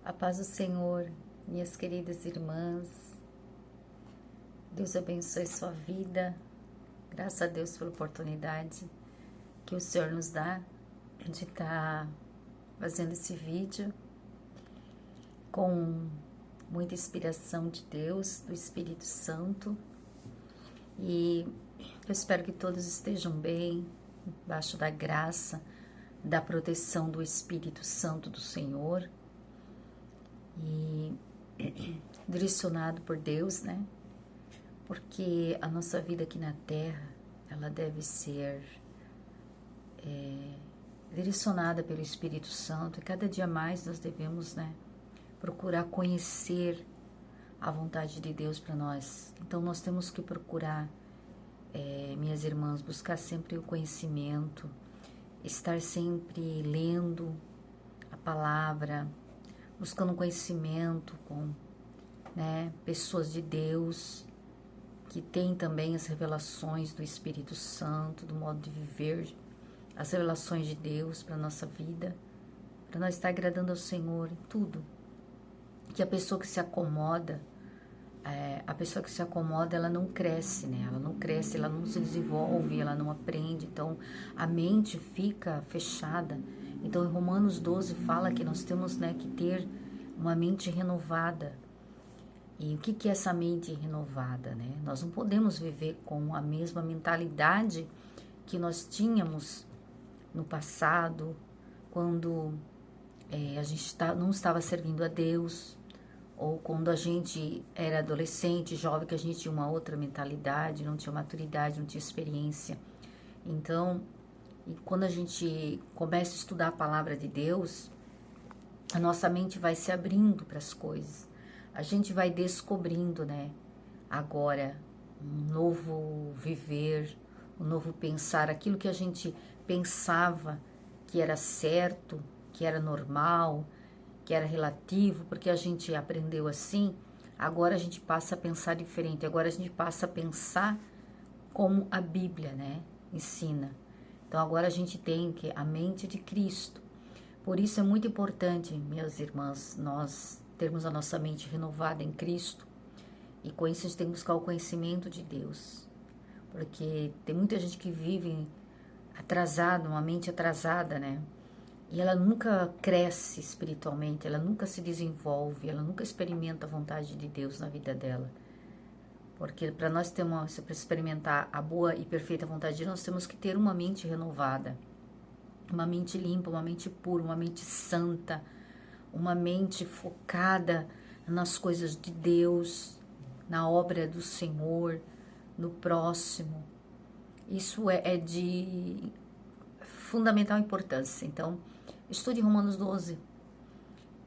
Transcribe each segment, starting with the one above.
A paz do Senhor, minhas queridas irmãs. Deus abençoe sua vida. Graças a Deus pela oportunidade que o Senhor nos dá de estar fazendo esse vídeo com muita inspiração de Deus, do Espírito Santo. E eu espero que todos estejam bem, embaixo da graça, da proteção do Espírito Santo do Senhor. E direcionado por Deus, né? Porque a nossa vida aqui na Terra, ela deve ser direcionada pelo Espírito Santo, e cada dia mais nós devemos, né, procurar conhecer a vontade de Deus para nós. Então nós temos que procurar, minhas irmãs, buscar sempre o conhecimento, estar sempre lendo a palavra, buscando conhecimento com, né, pessoas de Deus, que têm também as revelações do Espírito Santo, do modo de viver, as revelações de Deus para a nossa vida, para nós estar agradando ao Senhor em tudo. Que a pessoa que se acomoda, ela não cresce, né? Ela não cresce, ela não se desenvolve, ela não aprende, então a mente fica fechada. Então, em Romanos 12 fala que nós temos, né, que ter uma mente renovada. E o que é essa mente renovada, né? Nós não podemos viver com a mesma mentalidade que nós tínhamos no passado, quando a gente não estava servindo a Deus, ou quando a gente era adolescente, jovem, que a gente tinha uma outra mentalidade, não tinha maturidade, não tinha experiência. Então, e quando a gente começa a estudar a palavra de Deus, a nossa mente vai se abrindo para as coisas. A gente vai descobrindo, né, agora, um novo viver, um novo pensar, aquilo que a gente pensava que era certo, que era normal, que era relativo, porque a gente aprendeu assim, agora a gente passa a pensar diferente, agora a gente passa a pensar como a Bíblia, né, ensina. Então agora a gente tem a mente de Cristo. Por isso é muito importante, minhas irmãs, nós termos a nossa mente renovada em Cristo, e com isso a gente tem que buscar o conhecimento de Deus, porque tem muita gente que vive atrasada, uma mente atrasada, né? E ela nunca cresce espiritualmente, ela nunca se desenvolve, ela nunca experimenta a vontade de Deus na vida dela. Porque para nós para experimentar a boa e perfeita vontade de Deus, nós temos que ter uma mente renovada, uma mente limpa, uma mente pura, uma mente santa, uma mente focada nas coisas de Deus, na obra do Senhor, no próximo. Isso é de fundamental importância. Então, estude Romanos 12,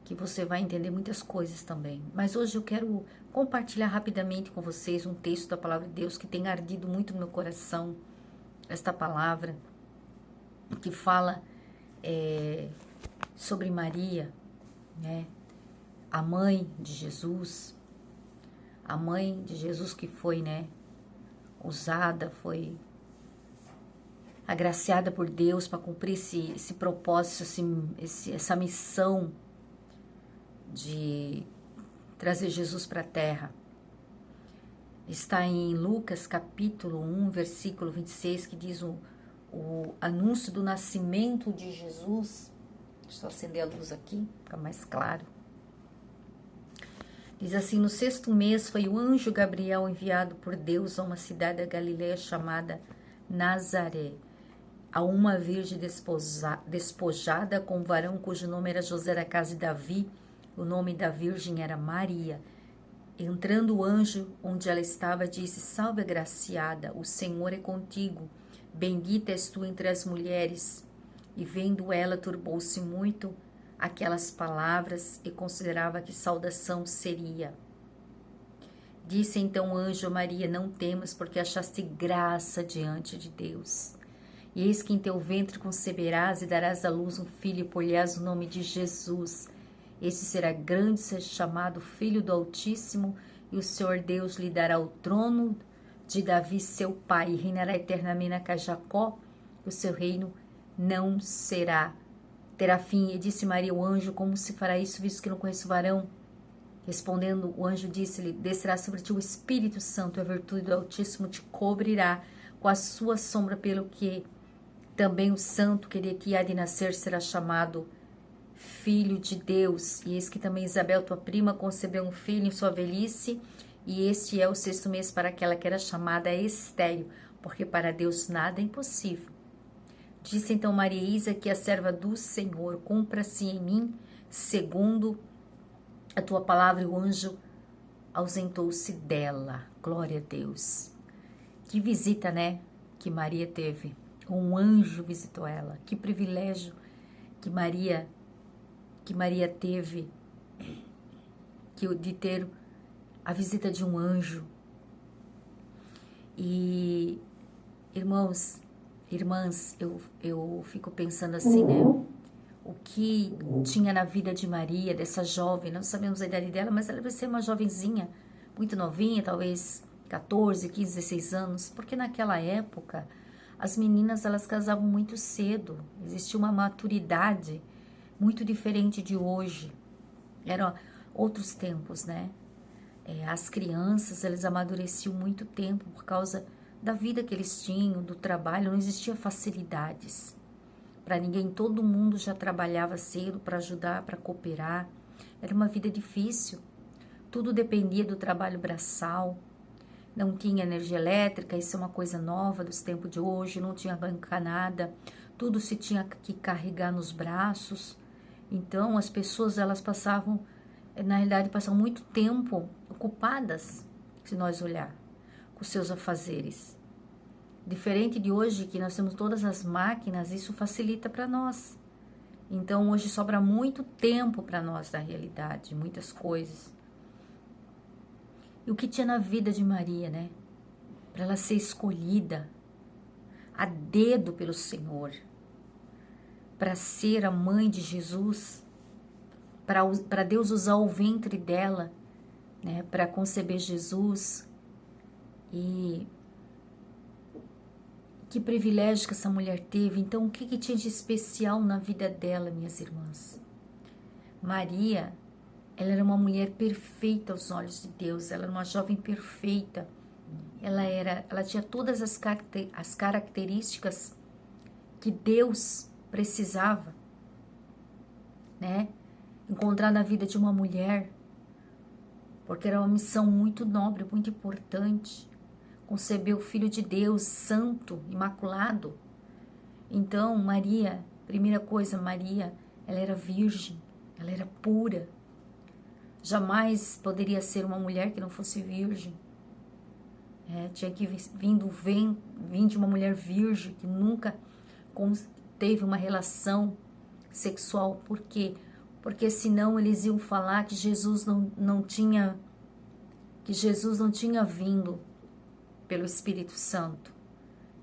que você vai entender muitas coisas também. Mas hoje eu quero compartilhar rapidamente com vocês um texto da palavra de Deus que tem ardido muito no meu coração. Esta palavra que fala sobre Maria, né? A mãe de Jesus que foi, né, usada, foi agraciada por Deus para cumprir esse propósito, essa missão de trazer Jesus para a terra. Está em Lucas capítulo 1, versículo 26, que diz o anúncio do nascimento de Jesus. Deixa eu acender a luz aqui, fica mais claro. Diz assim: no 6º mês foi o anjo Gabriel enviado por Deus a uma cidade da Galileia chamada Nazaré, a uma virgem despojada com um varão cujo nome era José, da casa de Davi. O nome da virgem era Maria. Entrando o anjo onde ela estava, disse: salve, agraciada, o Senhor é contigo, bendita és tu entre as mulheres. E vendo ela, turbou-se muito aquelas palavras e considerava que saudação seria. Disse então o anjo a Maria: não temas, porque achaste graça diante de Deus. E eis que em teu ventre conceberás e darás à luz um filho, e por-lhe-ás o nome de Jesus. Esse será grande, ser chamado Filho do Altíssimo, e o Senhor Deus lhe dará o trono de Davi, seu pai, e reinará eternamente a Jacó, e o seu reino não será terá fim. E disse Maria, o anjo, como se fará isso, visto que não conheço varão? Respondendo, o anjo disse-lhe, descerá sobre ti o Espírito Santo, e a virtude do Altíssimo te cobrirá com a sua sombra, pelo que também o santo que há de nascer será chamado Filho de Deus. E eis que também Isabel, tua prima, concebeu um filho em sua velhice, e este é o 6º mês para aquela que era chamada estéril, porque para Deus nada é impossível. Disse então Maria, eis aqui a serva do Senhor, cumpra-se em mim segundo a tua palavra. E o anjo ausentou-se dela. Glória a Deus. Que visita, né, que Maria teve. Um anjo visitou ela. Que privilégio que Maria teve de ter a visita de um anjo. E irmãos, irmãs, eu fico pensando assim, né? O que tinha na vida de Maria, dessa jovem, não sabemos a idade dela, mas ela deve ser uma jovenzinha, muito novinha, talvez 14, 15, 16 anos, porque naquela época as meninas elas casavam muito cedo, existia uma maturidade muito diferente de hoje, eram outros tempos, né? As crianças, eles amadureciam muito tempo por causa da vida que eles tinham, do trabalho, não existia facilidades para ninguém, todo mundo já trabalhava cedo para ajudar, para cooperar, era uma vida difícil, tudo dependia do trabalho braçal, não tinha energia elétrica, isso é uma coisa nova dos tempos de hoje, não tinha banca nada, tudo se tinha que carregar nos braços, então as pessoas elas passavam, na realidade passavam muito tempo ocupadas, se nós olhar, com seus afazeres. Diferente de hoje, que nós temos todas as máquinas, isso facilita para nós. Então, hoje sobra muito tempo para nós, na realidade, muitas coisas. E o que tinha na vida de Maria, né? Para ela ser escolhida a dedo pelo Senhor, para ser a mãe de Jesus, para Deus usar o ventre dela, né? Para conceber Jesus. E que privilégio que essa mulher teve. Então, o que tinha de especial na vida dela, minhas irmãs? Maria, ela era uma mulher perfeita aos olhos de Deus, ela era uma jovem perfeita. Ela tinha todas as características que Deus precisava, né? Encontrar na vida de uma mulher, porque era uma missão muito nobre, muito importante. Conceber o Filho de Deus, santo, imaculado. Então, Maria, primeira coisa, Maria, ela era virgem, ela era pura. Jamais poderia ser uma mulher que não fosse virgem. Tinha que vir de uma mulher virgem, que nunca teve uma relação sexual. Por quê? Porque senão eles iam falar que Jesus não tinha vindo pelo Espírito Santo,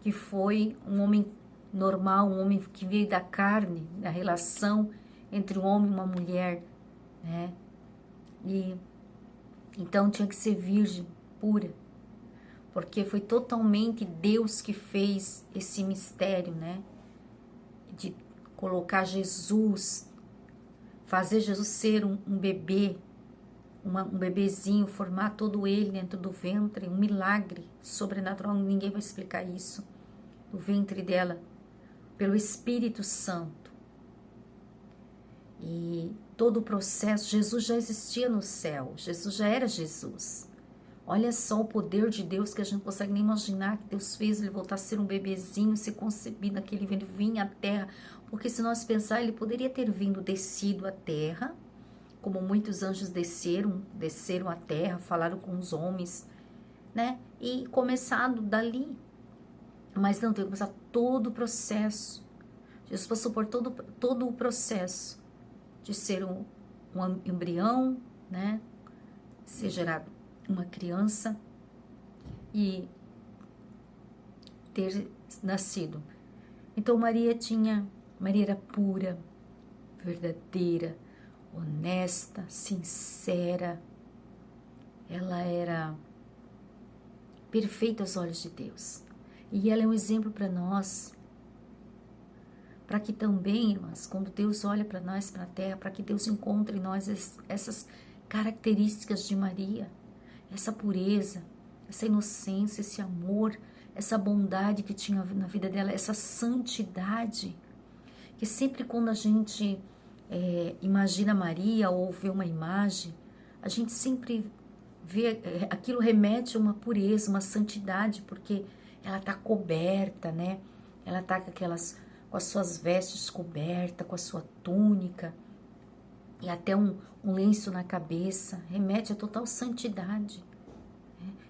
que foi um homem normal, um homem que veio da carne, da relação entre um homem e uma mulher, né? E então tinha que ser virgem, pura, porque foi totalmente Deus que fez esse mistério, né? De colocar Jesus, fazer Jesus ser um bebê, um bebezinho, formar todo ele dentro do ventre, um milagre sobrenatural, ninguém vai explicar isso, o ventre dela, pelo Espírito Santo. E todo o processo, Jesus já existia no céu, Jesus já era Jesus. Olha só o poder de Deus que a gente não consegue nem imaginar, que Deus fez ele voltar a ser um bebezinho, se concebir naquele ventre, vir à terra, porque se nós pensar, ele poderia ter descido à terra, como muitos anjos desceram à terra, falaram com os homens, né? E começado dali. Mas não, tem que começar todo o processo. Jesus passou por todo o processo de ser um embrião, né? Ser gerado uma criança e ter nascido. Então Maria era pura, verdadeira, honesta, sincera, ela era perfeita aos olhos de Deus. E ela é um exemplo para nós para que também, irmãs, quando Deus olha para nós, para a terra, para que Deus encontre em nós essas características de Maria, essa pureza, essa inocência, esse amor, essa bondade que tinha na vida dela, essa santidade, que sempre quando a gente imagina Maria ou vê uma imagem, a gente sempre vê, aquilo remete a uma pureza, uma santidade, porque ela está coberta, né? Ela está com as suas vestes cobertas, com a sua túnica, e até um lenço na cabeça, remete a total santidade.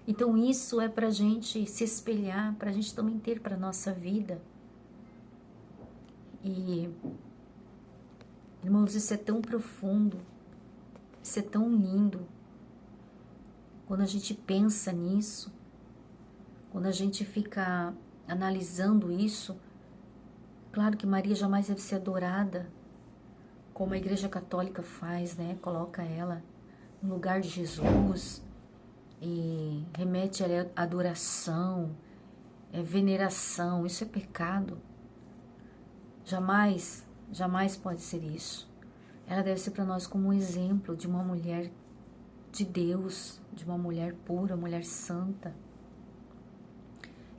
Então isso é para a gente se espelhar, para a gente também ter para a nossa vida. E, irmãos, isso é tão profundo, isso é tão lindo. Quando a gente pensa nisso, quando a gente fica analisando isso, claro que Maria jamais deve ser adorada, como a Igreja Católica faz, né? Coloca ela no lugar de Jesus e remete a adoração, veneração. Isso é pecado. Jamais, jamais pode ser isso. Ela deve ser para nós como um exemplo de uma mulher de Deus, de uma mulher pura, mulher santa.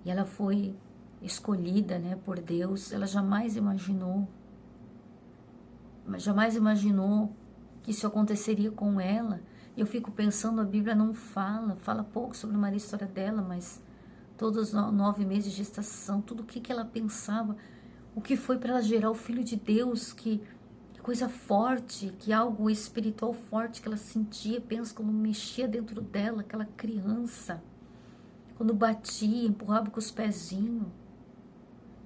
E ela foi escolhida, né, por Deus. Ela jamais imaginou que isso aconteceria com ela. Eu fico pensando, a Bíblia não fala pouco sobre Maria, a história dela, mas todos os 9 meses de gestação, tudo o que ela pensava, o que foi para ela gerar o Filho de Deus, que coisa forte, que algo espiritual forte que ela sentia. Pensa como mexia dentro dela, aquela criança, quando batia, empurrava com os pezinhos,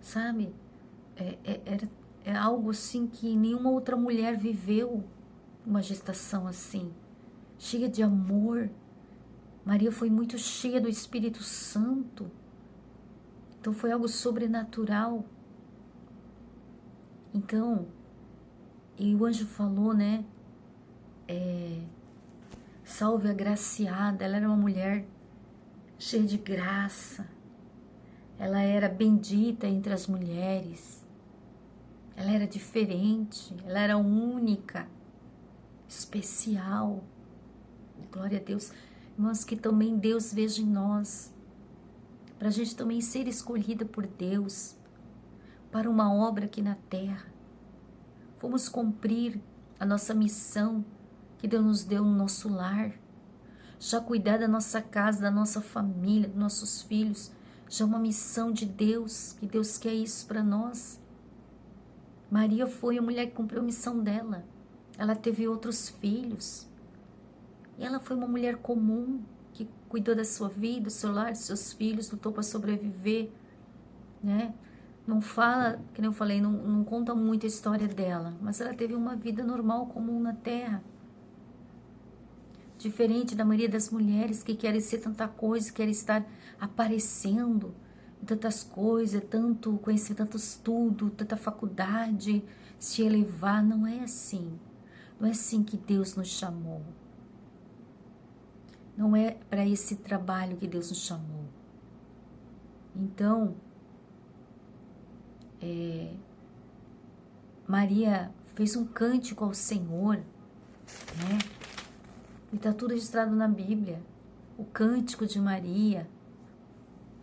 sabe? É algo assim que nenhuma outra mulher viveu, uma gestação assim, cheia de amor. Maria foi muito cheia do Espírito Santo, então foi algo sobrenatural. Então, e o anjo falou, né, salve a graciada. Ela era uma mulher cheia de graça, ela era bendita entre as mulheres, ela era diferente, ela era única, especial. Glória a Deus. Irmãos, que também Deus veja em nós, para a gente também ser escolhida por Deus, para uma obra aqui na terra. Vamos cumprir a nossa missão que Deus nos deu no nosso lar, já cuidar da nossa casa, da nossa família, dos nossos filhos, já é uma missão de Deus, que Deus quer isso para nós. Maria foi a mulher que cumpriu a missão dela, ela teve outros filhos, e ela foi uma mulher comum, que cuidou da sua vida, do seu lar, dos seus filhos, lutou para sobreviver, né? Não fala, que nem eu falei, não conta muito a história dela, mas ela teve uma vida normal, comum na terra. Diferente da maioria das mulheres que querem ser tanta coisa, querem estar aparecendo em tantas coisas, tanto conhecer tanto estudo, tanta faculdade, se elevar. Não é assim. Não é assim que Deus nos chamou. Não é para esse trabalho que Deus nos chamou. Então, Maria fez um cântico ao Senhor, né? E está tudo registrado na Bíblia. O cântico de Maria,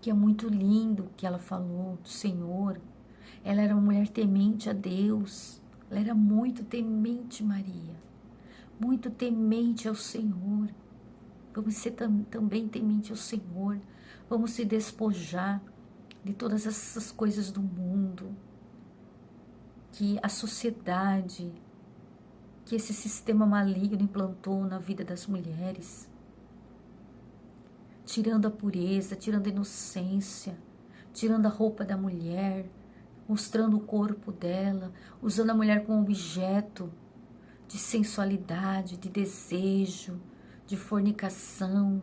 que é muito lindo, que ela falou do Senhor. Ela era uma mulher temente a Deus. Ela era muito temente, Maria. Muito temente ao Senhor. Vamos ser também temente ao Senhor. Vamos se despojar de todas essas coisas do mundo, que a sociedade, que esse sistema maligno implantou na vida das mulheres, tirando a pureza, tirando a inocência, tirando a roupa da mulher, mostrando o corpo dela, usando a mulher como objeto de sensualidade, de desejo, de fornicação.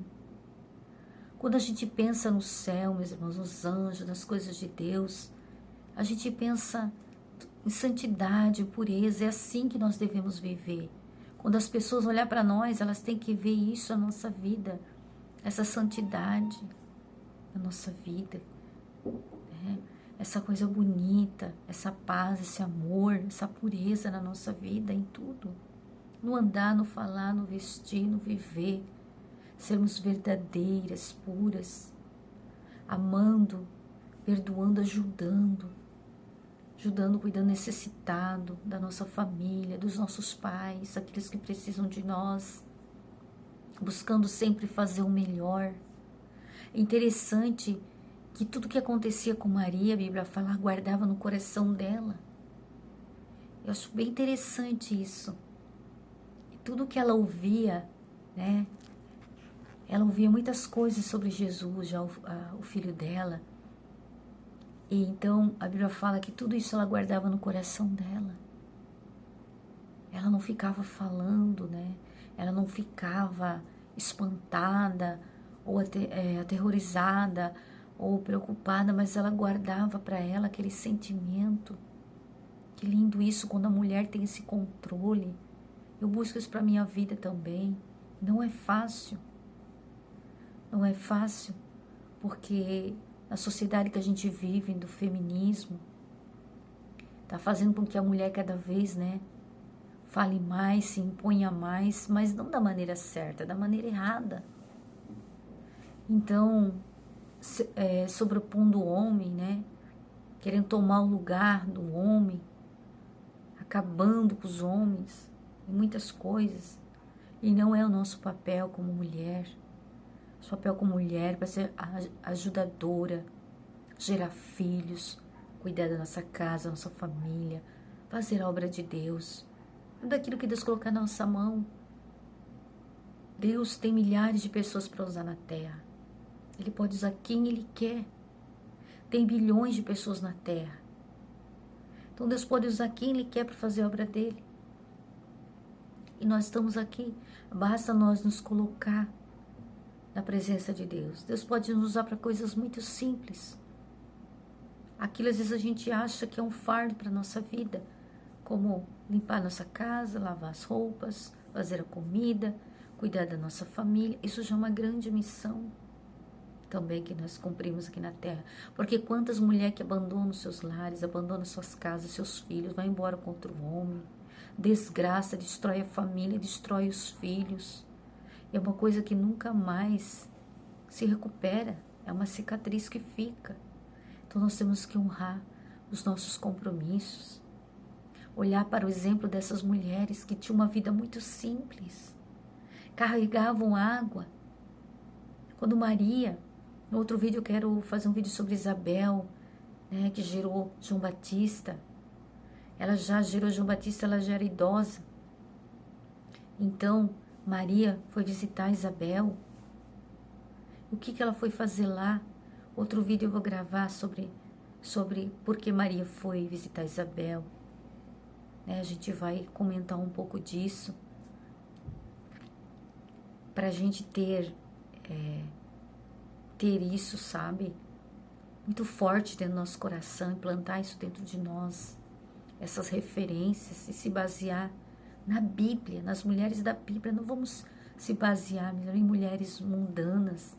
Quando a gente pensa no céu, meus irmãos, nos anjos, nas coisas de Deus, a gente pensa em santidade, em pureza. É assim que nós devemos viver. Quando as pessoas olhar para nós, elas têm que ver isso na nossa vida, essa santidade na nossa vida, né? essa coisa bonita, essa paz, esse amor, essa pureza na nossa vida, em tudo. No andar, no falar, no vestir, no viver. Sermos verdadeiras, puras, amando, perdoando, ajudando, cuidando do necessitado, da nossa família, dos nossos pais, aqueles que precisam de nós, buscando sempre fazer o melhor. É interessante que tudo que acontecia com Maria, a Bíblia fala, guardava no coração dela. Eu acho bem interessante isso. E tudo que ela ouvia, né? Ela ouvia muitas coisas sobre Jesus, já o filho dela. E então a Bíblia fala que tudo isso ela guardava no coração dela. Ela não ficava falando, né? Ela não ficava espantada ou aterrorizada ou preocupada, mas ela guardava para ela aquele sentimento. Que lindo isso, quando a mulher tem esse controle. Eu busco isso para a minha vida também. Não é fácil. Não é fácil, porque a sociedade que a gente vive, do feminismo, está fazendo com que a mulher cada vez, né, fale mais, se imponha mais, mas não da maneira certa, da maneira errada. Então, sobrepondo o homem, né, querendo tomar o lugar do homem, acabando com os homens em muitas coisas. E não é o nosso papel como mulher. Nosso papel como mulher vai ser ajudadora, gerar filhos, cuidar da nossa casa, da nossa família, fazer a obra de Deus, daquilo que Deus colocar na nossa mão. Deus tem milhares de pessoas para usar na terra. Ele pode usar quem Ele quer. Tem bilhões de pessoas na terra. Então Deus pode usar quem Ele quer para fazer a obra dEle. E nós estamos aqui, basta nós nos colocar na presença de Deus. Deus pode nos usar para coisas muito simples. Aquilo às vezes a gente acha que é um fardo para a nossa vida, como limpar a nossa casa, lavar as roupas, fazer a comida, cuidar da nossa família. Isso já é uma grande missão também que nós cumprimos aqui na terra. Porque quantas mulheres que abandonam seus lares, abandonam suas casas, seus filhos, vão embora contra o homem, desgraça, destrói a família, destrói os filhos. É uma coisa que nunca mais se recupera. É uma cicatriz que fica. Então nós temos que honrar os nossos compromissos. Olhar para o exemplo dessas mulheres que tinham uma vida muito simples. Carregavam água. Quando Maria, no outro vídeo eu quero fazer um vídeo sobre Isabel, né, que gerou João Batista. Ela já gerou João Batista, ela já era idosa. Então, Maria foi visitar Isabel. O que ela foi fazer lá? Outro vídeo eu vou gravar sobre por que Maria foi visitar Isabel. Né? A gente vai comentar um pouco disso. Para a gente ter isso, sabe? Muito forte dentro do nosso coração, implantar isso dentro de nós. Essas referências e se basear na Bíblia, nas mulheres da Bíblia. Não vamos se basear em mulheres mundanas,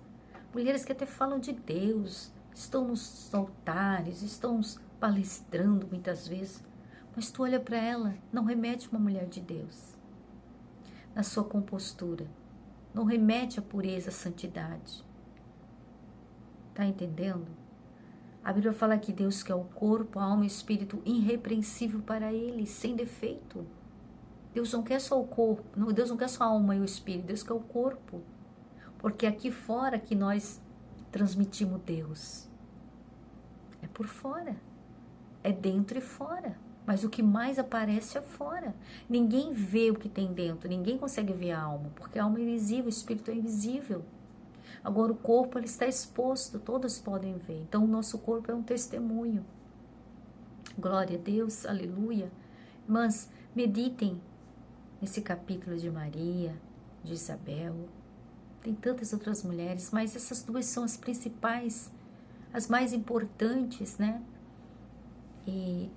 mulheres que até falam de Deus, estão nos altares, estão palestrando muitas vezes, mas tu olha para ela, não remete uma mulher de Deus, na sua compostura, não remete a pureza, a santidade. Tá entendendo? A Bíblia fala que Deus quer o corpo, a alma e o espírito irrepreensível para Ele, sem defeito. Deus não quer só o corpo, Deus não quer só a alma e o espírito, Deus quer o corpo. Porque aqui fora que nós transmitimos Deus. É por fora. É dentro e fora. Mas o que mais aparece é fora. Ninguém vê o que tem dentro, ninguém consegue ver a alma, porque a alma é invisível, o espírito é invisível. Agora o corpo ele está exposto, todos podem ver. Então o nosso corpo é um testemunho. Glória a Deus, aleluia. Mas meditem nesse capítulo de Maria, de Isabel. Tem tantas outras mulheres, mas essas duas são as principais, as mais importantes, né? E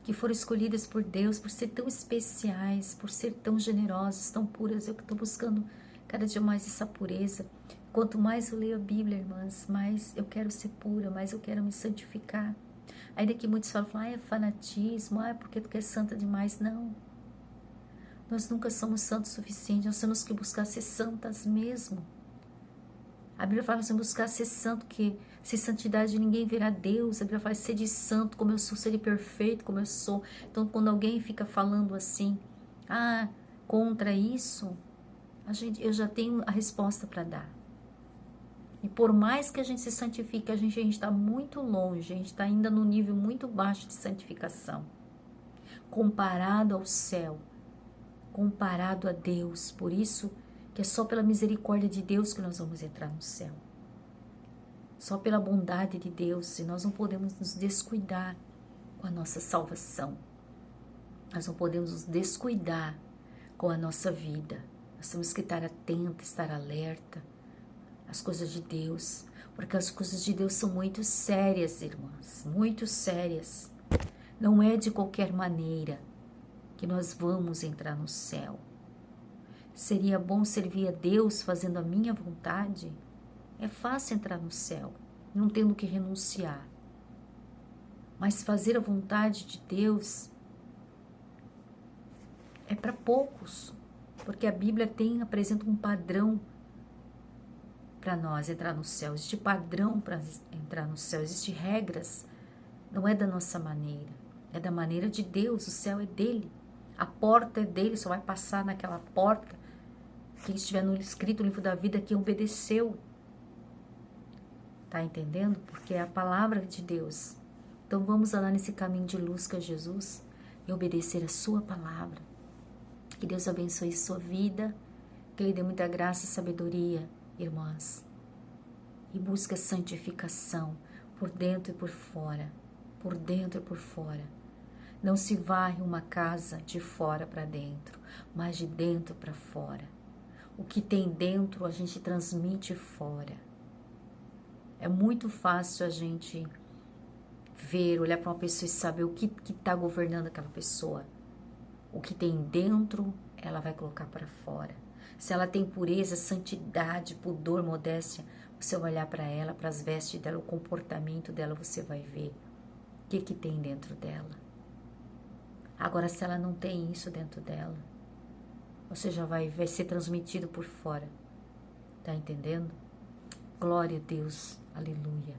que foram escolhidas por Deus por ser tão especiais, por ser tão generosas, tão puras. Eu que estou buscando cada dia mais essa pureza. Quanto mais eu leio a Bíblia, irmãs, mais eu quero ser pura, mais eu quero me santificar. Ainda que muitos falam, é fanatismo, é porque tu quer santa demais. Não. Nós nunca somos santos o suficiente, nós temos que buscar ser santas mesmo. A Bíblia fala que buscar ser santo, que sem santidade ninguém verá Deus. A Bíblia fala ser de santo, como eu sou, ser de perfeito, como eu sou. Então, quando alguém fica falando assim, contra isso, eu já tenho a resposta para dar. E por mais que a gente se santifique, a gente está muito longe, a gente está ainda no nível muito baixo de santificação. Comparado ao céu, comparado a Deus. Por isso que é só pela misericórdia de Deus que nós vamos entrar no céu. Só pela bondade de Deus, e nós não podemos nos descuidar com a nossa salvação. Nós não podemos nos descuidar com a nossa vida. Nós temos que estar atentos, estar alerta às coisas de Deus, porque as coisas de Deus são muito sérias, irmãs, muito sérias. Não é de qualquer maneira que nós vamos entrar no céu. Seria bom servir a Deus fazendo a minha vontade? É fácil entrar no céu, não tendo que renunciar. Mas fazer a vontade de Deus é para poucos, porque a Bíblia apresenta um padrão para nós entrar no céu. Existe padrão para entrar no céu, existem regras. Não é da nossa maneira, é da maneira de Deus. O céu é dele, a porta é dele, só vai passar naquela porta quem estiver escrito no livro da vida que obedeceu. Tá entendendo? Porque é a palavra de Deus. Então vamos lá nesse caminho de luz que é Jesus e obedecer a sua palavra. Que Deus abençoe sua vida, que Ele dê muita graça e sabedoria, irmãs. E busque a santificação por dentro e por fora. Por dentro e por fora. Não se varre uma casa de fora para dentro, mas de dentro para fora. O que tem dentro a gente transmite fora. É muito fácil a gente ver, olhar para uma pessoa e saber o que está governando aquela pessoa. O que tem dentro, ela vai colocar para fora. Se ela tem pureza, santidade, pudor, modéstia, você vai olhar para ela, para as vestes dela, o comportamento dela, você vai ver o que tem dentro dela. Agora, se ela não tem isso dentro dela, você já vai ser transmitido por fora. Tá entendendo? Glória a Deus. Aleluia.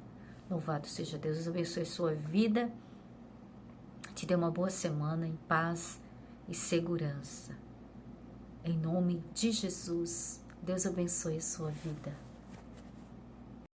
Louvado seja Deus. Deus abençoe a sua vida. Te dê uma boa semana em paz e segurança. Em nome de Jesus. Deus abençoe a sua vida.